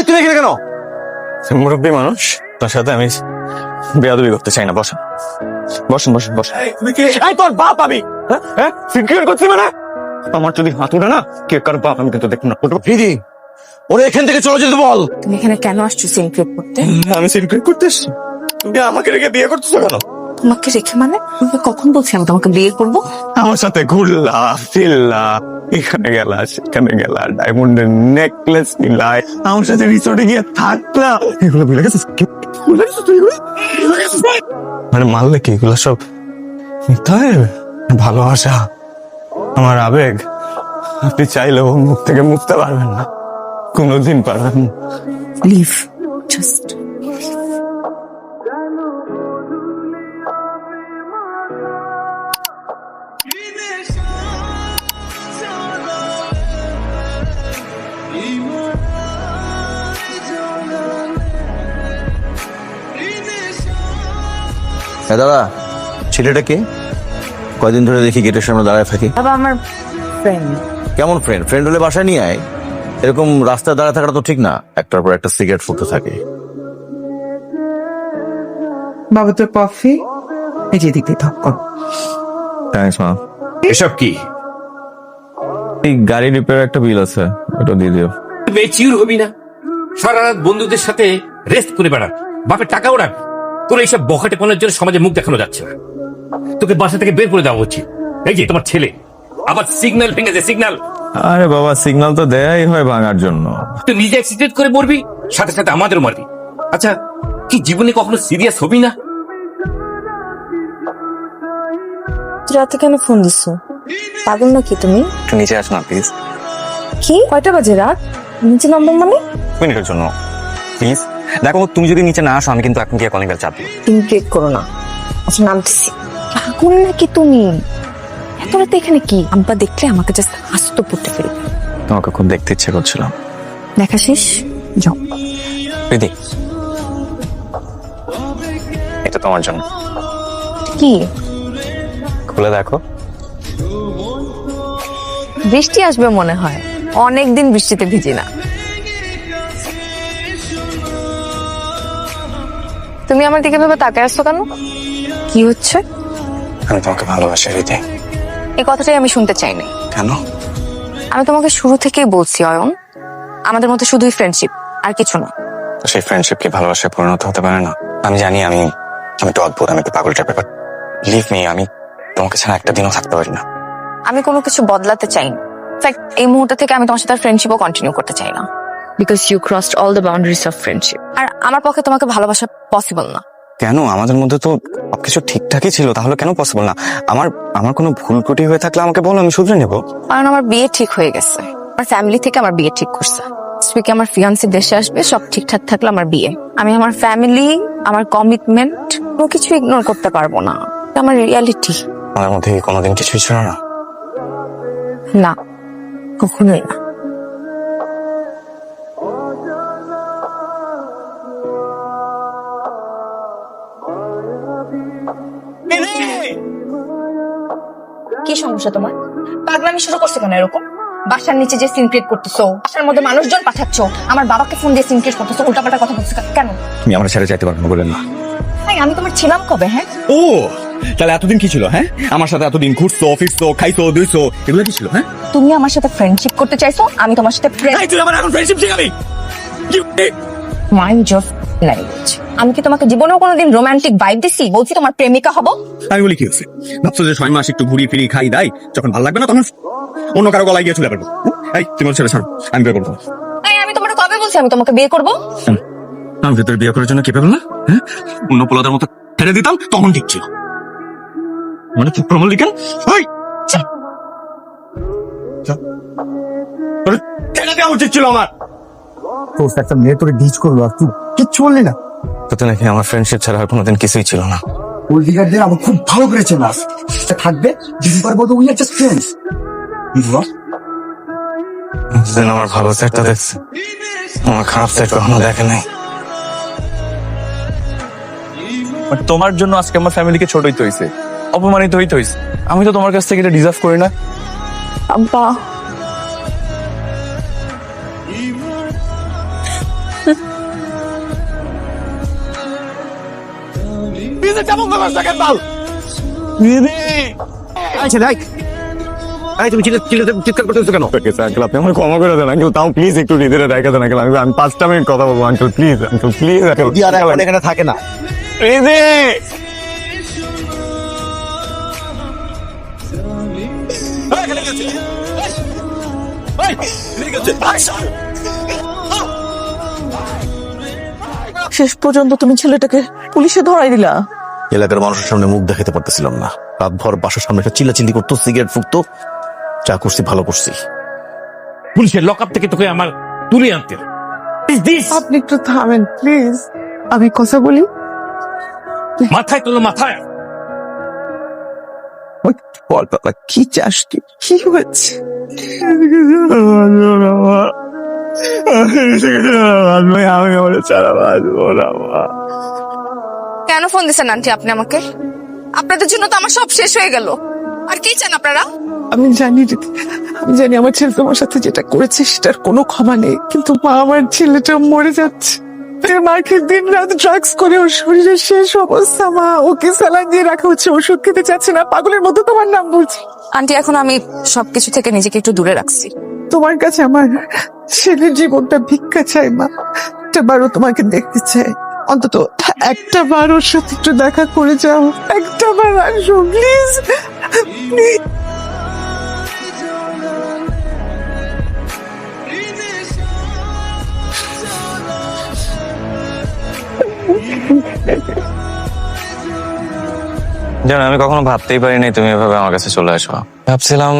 তুমি এখানে কেন? মুরব্বী মানুষ, তার সাথে আমি বেয়াদবি করতে চাই না। বসেন বসেন বসেন বসেন। তোর বাপ আমি হ্যাঁ সিকিউর করছি মানে? আমার যদি হাত উঠে না কে কার বাপ আমি কিন্তু দেখুন না। দিদি ওরে এখান থেকে চলে যেতে বল। তুমি এখানে কেন আসছো সিনক্রেট করতে? আমি সিনক্রেট করতে এসেছি। তুমি আমাকে রেখে বিয়ে করতেছো কেন? তোমাকে রেখে মানে? তুমি কখন বলছি আমি তোমাকে বিয়ে করবো? আমার সাথে ঘুরলা ফিরলা, এখানে গেলা সেখানে গেলা, ডায়মন্ডের নেকলেস নিলা, আমার সাথে রিসোর্টে গিয়ে থাকলা, এগুলো ভুলে গেছিস? ভুলে গেছিস তুই এগুলো? ভুলে গেছিস ভাই? মানে মারলে কি এগুলো সব মিথ্যা হয়ে যাবে? ভালোবাসা আমার আবেগ, আপনি চাইলেও মুখ থেকে মুছতে পারবেন না, কোনোদিন পারবেন না। Leave just. হ্যাঁ দাদা, ছেলেটা কে? কয়দিন ধরে দেখি গেটের সামনে দাঁড়ায় থাকি। বাবা আমার ফ্রেন্ড। কেমন ফ্রেন্ড? ফ্রেন্ড হলে বাসায় নিয়ে আয়। এরকম রাস্তায় দাঁড়ায় থাকাটা তো ঠিক না। একটার পর একটা সিগারেট ফুটতে থাকে। বাবা তোর কফি এই যে দিকে থাক। থ্যাঙ্কস মা। এসব কি? এই গাড়ি রিপেয়ার একটা বিল আছে, ওটা দিয়ে দিও। মেচিউর হবি না? সারা রাত বন্ধুদের সাথে রেস্ট করে বেড়া, বাপের টাকাও রাখ। তোর এইসব বখাটেপনের জন্য সমাজে মুখ দেখানো যাচ্ছে না। তোকে বাসা থেকে বের করে দেওয়া উচিত। এই যে তোমার ছেলে আবার সিগন্যাল ভেঙেছে, সিগন্যাল। আরে বাবা, সিগন্যাল তো দেয়াই হয় ভাঙার জন্য। তুই নিজে অ্যাক্সিডেন্ট করে মরবি, সাথে সাথে আমাদেরও মারবি। আচ্ছা, কি জীবনে কখনো সিরিয়াস হবি না? রাতে কেন ফোন দিছো? পাগল নাকি তুমি? একটু নিচে আস না প্লিজ। কি কয়টা বাজে রাত? নিচে নামবেন মানে? মিনিটের জন্য প্লিজ। দেখো তুমি যদি নিচে না আসো আমি কিন্তু এখন গিয়ে কলিং বেল চাপ দিই। ইনক্রেট করো না। আচ্ছা নামতেছি। পাগল নাকি তুমি? এত রাতে এখানে কি? আব্বা দেখলে আমাকে জাস্ট আস্ত পড়তে ফেলবে। তোমাকে খুব দেখতে ইচ্ছে করছিল। দেখা শেষ, যাও। প্রীতি, এটা তোমার জন্য। কি? খুলে দেখো। বৃষ্টি আসবে মনে হয়, অনেকদিন বৃষ্টিতে ভিজি না। তুমি আমার দিকে ভেবে তাকায় আসছো কেন? কি হচ্ছে? আমি তোমাকে ভালোবাসি রীতি। এই কথাটাই আমি শুনতে চাই না। কেন? আমি তোমাকে শুরু থেকেই বলছি অয়ন, আমাদের মধ্যে শুধুই ফ্রেন্ডশিপ, আর কিছু না। তো সেই ফ্রেন্ডশিপ কি ভালোবাসায় পরিণত হতে পারে না? আমি জানি আমি একটু অদ্ভুত, আমি একটু পাগল টাইপের, বাট লিভ মি, আমি তোমাকে ছাড়া একটা দিনও থাকতে পারি না। আমি কোনো কিছু বদলাতে চাই না। ইনফ্যাক্ট এই মুহূর্ত থেকে আমি তোমার সাথে ফ্রেন্ডশিপও কন্টিনিউ করতে চাই না, because you crossed all the boundaries of friendship. আর আমার পক্ষে তোমাকে ভালোবাসা পসিবল না। কেন? আমাদের মধ্যে তো সবকিছু ঠিকঠাকই ছিল, তাহলে কেন পসিবল না? আমার কোনো ভুল ত্রুটি হয়ে থাকলে আমাকে বলো, আমি শুধরে নেবো। কারণ আমার বিয়ে ঠিক হয়ে গেছে, আমার ফ্যামিলি থেকে আমার বিয়ে ঠিক করছে। স্পিকে আমার ফিয়ান্সি দেশে আসবে, সব ঠিকঠাক থাকলে আমার বিয়ে। আমি আমার ফ্যামিলি, আমার কমিটমেন্ট কোনো কিছু ইগনোর করতে পারবো না। এটা আমার রিয়ালিটি। আমাদের মধ্যে কি কোনোদিন কিছুই ছিল না? না, কখনোই না। কি সমস্যা তোমার? পাগলামি শুরু করছো কেন এরকম? বাসার নিচে যে সিন ক্রিয়েট করতেছো, বাসার মধ্যে মানুষজন পাঠাচ্ছো, আমার বাবাকে ফোন দিয়ে সিন ক্রিয়েট করতেছো, উল্টাপাল্টা কথা বলছো কেন? তুমি আমার ছেড়ে চাইতে পারো না, বলেন না। হ্যাঁ, আমি তোমার ছিলাম কবে? হ্যাঁ, ও তাহলে এতদিন কি ছিল? হ্যাঁ, আমার সাথে এতদিন ঘুরছো ফিরছো খাইছো দুইছো, এগুলো কি ছিল? হ্যাঁ, তুমি আমার সাথে ফ্রেন্ডশিপ করতে চাইছো, আমি তোমার সাথে তুই আমার এখন ফ্রেন্ডশিপ শিখাবি? Mind of language. আমি কি তোমাকে জীবনেও কোনোদিন রোমান্টিক ভাইব দিছি? বলছি তোমার প্রেমিকা হব। আমি বলি কি হচ্ছে? ভাবছো যে 6 মাস একটু ঘুরি ফিরি খাই দাই, যখন ভালো লাগবে না তখন অন্য কারো গলায় গিয়ে চলে পারবো। এই তুমি ছেড়ে ছাড়ো, আমি বিয়ে করবো। আমি তোমাকে কবে বলছি আমি তোমাকে বিয়ে করবো? আমি তোর বিয়ে করার জন্য কেপেবল না? হ্যাঁ, অন্য পোলাদের মতো ছেড়ে দিতাম তখন ঠিক ছিল। মানে তুই প্রমাণ লিখেন ছেড়ে দেওয়া উচিত ছিল আমার। একটা মেয়ে তোরে ডিচ করলো আর তুই কিচ্ছু বললি না? তোতে নাকি আমার ফ্রেন্ডশিপ ছাড়া আর কোনোদিন কিছুই ছিল না। ওই দিকারদের আমার খুব ভালো করেছে না থাকবে দিন পর বলতো উই আর জাস্ট ফ্রেন্ডস। আমার ভালো সাইডটা দেখছে, আমার খারাপ সাইড কখনো দেখে নাই। তোমার জন্য আজকে আমার ফ্যামিলিকে ছোটই তো হয়েছে। অপমানিত হইতে হইস। আমি তো তোমার কাছ থেকে এটা ডিজার্ভ করি না। আব্বা তুমি চিৎকার করতেছো কেন? আঙ্কেল আপনি আমার ক্ষমা করে দেন আঙ্কেল, তাও প্লিজ একটু হৃদয়ে রেখে দেন আঙ্কেল। আমি 5টা মিনিট কথা বলবো uncle, please uncle, please uncle. আর এখন এখানে থাকে না। হৃদয় শেষ পর্যন্ত তুমি ছেলেটাকে পুলিশে ধরাই দিলা। এলাকার মানুষের সামনে মুখ দেখাতে পারতেছিলাম না। রাতভর বাসার সামনে একটা চিল্লাচিল্লি করতো, সিগারেট ফুকতো। যা করছি ভালো করছি। পুলিশের লকআপ থেকে তোকে আমার তুলে আনতে হবে। Is this? আপনি একটু থামেন প্লিজ, আমি কথা বলি। মাথায় তোলো, মাথায়। বল বাবা, কি চাস তুই? কি হয়েছে? আমি ওরে ছাড়া বাঁচবো না মা। কেন ফোন দিছেন আন্টি আপনি আমাকে? আপনাদের জন্য তো আমার সব শেষ হয়ে গেল। আর কি চান আপনারা? আমি জানি দিদি, আমি জানি আমার ছেলে তোমার সাথে যেটা করেছে সেটার কোনো ক্ষমা নেই, কিন্তু মা, আমার ছেলেটা মরে যাচ্ছে। মাকে দিন রাত ড্রাগস করে ওর শরীরের শেষ অবস্থা। মা, ওকে স্যালাইন দিয়ে রাখা হচ্ছে, ওষুধ খেতে চাচ্ছে না, পাগলের মতো তোমার নাম বলছি। আন্টি এখন আমি সবকিছু থেকে নিজেকে একটু দূরে রাখছি। তোমার কাছে আমার ছেলের জীবনটা ভিক্ষা চাই মা। একটা বারও তোমাকে দেখতে চাই, অন্তত একটা বার ওর সাথে একটু দেখা করে যাও। একটা বার আসো প্লিজ, প্লিজ। জানো আমি কখনো ভাবতেই পারিনি তুমি এভাবে আমার কাছে চলে আসো। ভাবছিলাম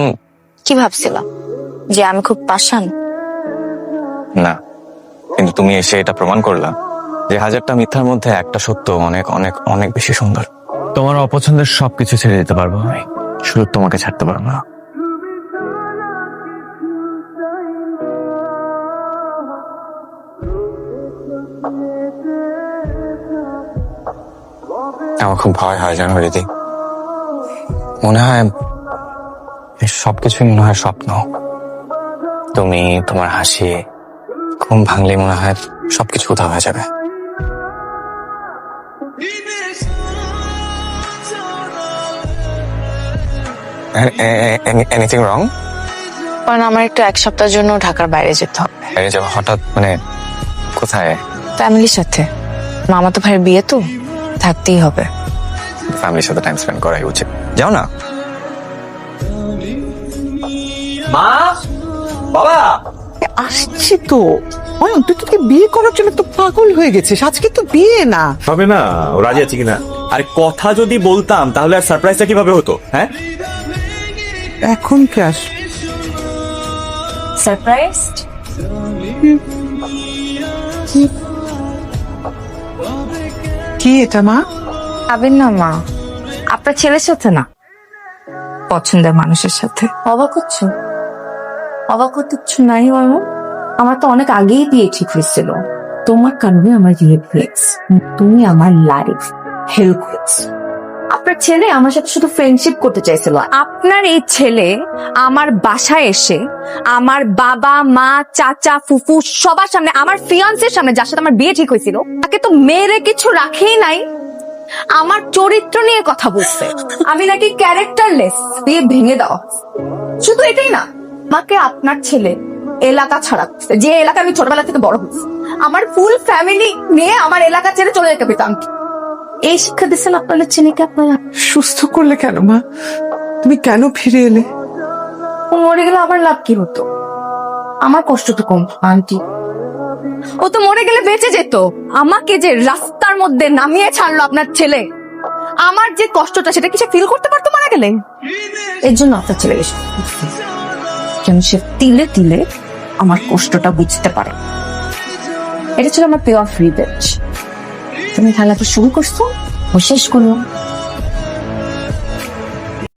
কি ভাবছিলাম? যে আমি খুব পাষাণ? না, কিন্তু তুমি এসে এটা প্রমাণ করলা যে 1000টা মিথ্যার মধ্যে একটা সত্য অনেক অনেক অনেক বেশি সুন্দর। তোমার অপছন্দের সবকিছু ছেড়ে দিতে পারবো আমি, শুধু তোমাকে ছাড়তে পারবো না। আমার খুব ভয় হয় জানো দিদি, মনে হয় এই সবকিছুই মনে হয় স্বপ্ন। তুমি, তোমার হাসি, ঘুম ভাঙলে মনে হয় সবকিছু কোথাও হয়ে যাবে। Anything wrong? কারণ আমার একটু 1 সপ্তাহের জন্য ঢাকার বাইরে যেতে হবে। বাইরে যাবো হঠাৎ? মানে কোথায়? ফ্যামিলির সাথে। মামাতো ভাইয়ের বিয়ে তো, থাকতেই হবে। ফ্যামিলির সাথে টাইম স্পেন্ড করাই উচিত। যাও না। মা, বাবা, আসছি তো। অয়ন, তুই তোকে বিয়ে করার জন্য তো পাগল হয়ে গেছিস। আজকে তো বিয়ে না। হবে না? ও রাজি আছে কিনা? আরে কথা যদি বলতাম তাহলে আর সারপ্রাইজটা কিভাবে হতো? হ্যাঁ, এখন কে আস? সারপ্রাইজ? কি এটা মা? পাবেন না মা, আপনার ছেলের সাথে না, পছন্দের মানুষের সাথে। অবাক হচ্ছ? অবাক হতে কিছু নাই মামা। আমার তো অনেক আগেই বিয়ে ঠিক হয়েছিল। তোমার কারণে আমার বিয়ে হয়েছে। তুমি আমার লাইফ হেল্প করেছো। আপনার ছেলে আমার সাথে শুধু ফ্রেন্ডশিপ করতে চাইছিল। আপনার এই ছেলে আমার বাসায় এসে আমার বাবা মা চাচা ফুফু সবার সামনে, আমার ফিয়ান্সের সামনে যার সাথে আমার বিয়ে ঠিক হয়েছিল, তাকে তো মেরে কিছু রাখেই নাই। আমার চরিত্র নিয়ে কথা বলছে, আমি নাকি ক্যারেক্টারলেস, বিয়ে ভেঙে দেওয়া। শুধু এটাই না, আমাকে আপনার ছেলে এলাকা ছাড়া করছে, যে এলাকা আমি ছোটবেলা থেকে বড় হয়েছি। আমার ফুল ফ্যামিলি নিয়ে আমার এলাকা ছেড়ে চলে যেতে পেতাম। এই শিক্ষা দিচ্ছেন আপনাদের ছেলেকে আপনারা। সুস্থ করলে কেন মা? তুমি কেন ফিরে এলে? ও মরে গেলে আবার লাভ কি হতো? আমার কষ্ট তো কম আন্টি। ও তো মরে গেলে বেঁচে যেত। আমাকে যে রাস্তার মধ্যে নামিয়ে ছাড়লো আপনার ছেলে, আমার যে কষ্টটা সেটা কি সে ফিল করতে পারতো মারা গেলে? এর জন্য আপনার ছেলে এসে যেন সে তিলে তিলে আমার কষ্টটা বুঝতে পারে। এটা ছিল আমার পিওর ফ্রি বেচ। তুমি খেলাটা শুরু করছো, ও শেষ করলো।